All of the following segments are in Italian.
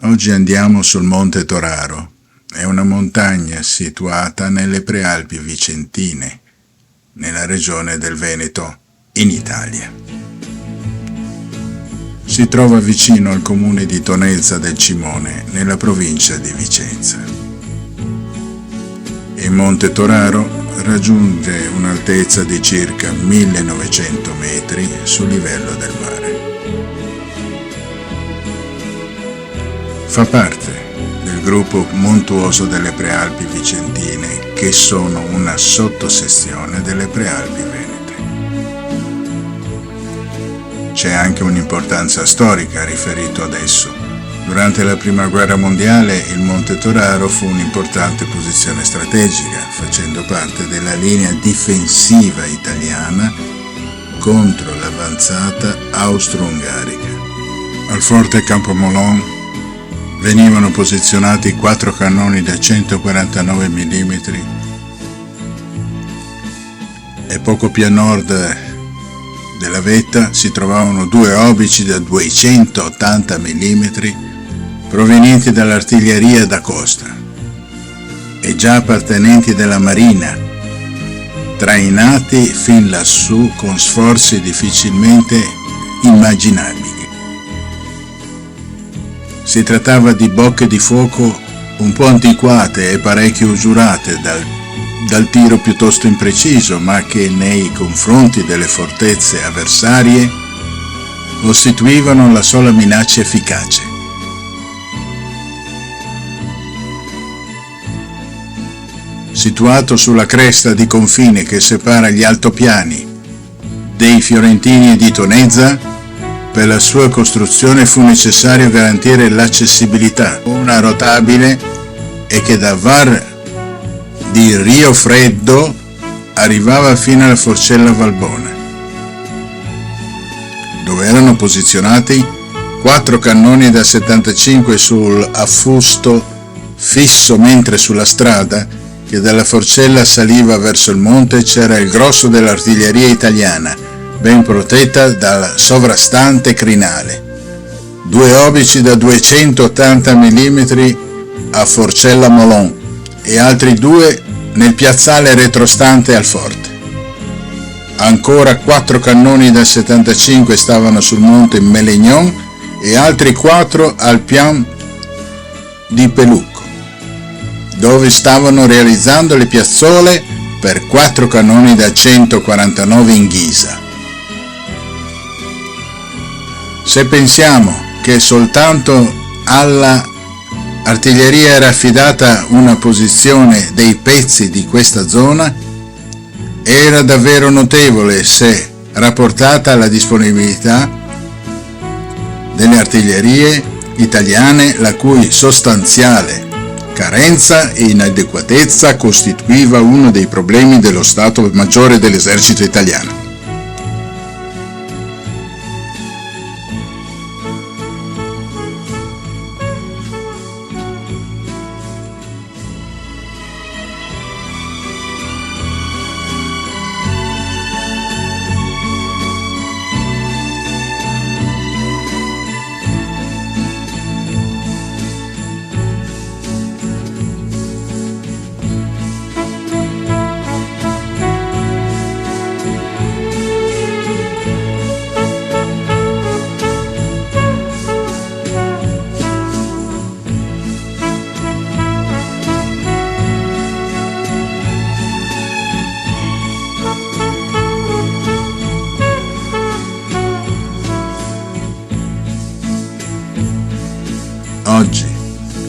Oggi andiamo sul Monte Toraro, è una montagna situata nelle Prealpi Vicentine, nella regione del Veneto, in Italia. Si trova vicino al comune di Tonezza del Cimone, nella provincia di Vicenza. Il Monte Toraro raggiunge un'altezza di circa 1900 metri sul livello del mare. Fa parte del gruppo montuoso delle Prealpi Vicentine, che sono una sottosezione delle Prealpi Venete. C'è anche un'importanza storica riferito ad esso. Durante la Prima Guerra Mondiale il Monte Toraro fu un'importante posizione strategica, facendo parte della linea difensiva italiana contro l'avanzata austro-ungarica. Al forte Campomolon venivano posizionati 4 cannoni da 149 mm e poco più a nord della vetta si trovavano 2 obici da 280 mm provenienti dall'artiglieria da costa e già appartenenti alla marina, trainati fin lassù con sforzi difficilmente immaginabili. Si trattava di bocche di fuoco un po' antiquate e parecchio usurate dal tiro piuttosto impreciso, ma che nei confronti delle fortezze avversarie costituivano la sola minaccia efficace. Situato sulla cresta di confine che separa gli altopiani dei Fiorentini e di Tonezza, per la sua costruzione fu necessario garantire l'accessibilità. Una rotabile e che da Var di Rio Freddo arrivava fino alla Forcella Valbona, dove erano posizionati 4 cannoni da 75 sull'affusto fisso, mentre sulla strada che dalla Forcella saliva verso il monte c'era il grosso dell'artiglieria italiana, ben protetta dal sovrastante crinale. 2 obici da 280 mm a Forcella Molon e altri 2 nel piazzale retrostante al forte. Ancora 4 cannoni da 75 stavano sul monte Melegnon e altri 4 al Pian di Pelucco, dove stavano realizzando le piazzole per 4 cannoni da 149 in ghisa. Se pensiamo che soltanto alla artiglieria era affidata una posizione dei pezzi di questa zona, era davvero notevole se rapportata alla disponibilità delle artiglierie italiane, la cui sostanziale carenza e inadeguatezza costituiva uno dei problemi dello Stato Maggiore dell'Esercito Italiano. Oggi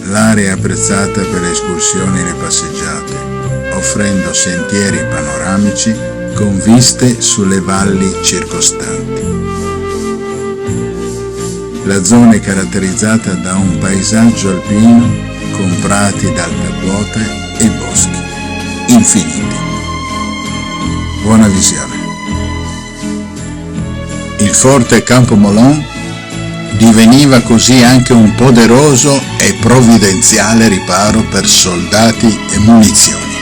l'area è apprezzata per le escursioni e le passeggiate, offrendo sentieri panoramici con viste sulle valli circostanti. La zona è caratterizzata da un paesaggio alpino con prati d'alta quota e boschi infiniti. Buona visione. Il forte Campomolon diveniva così anche un poderoso e provvidenziale riparo per soldati e munizioni.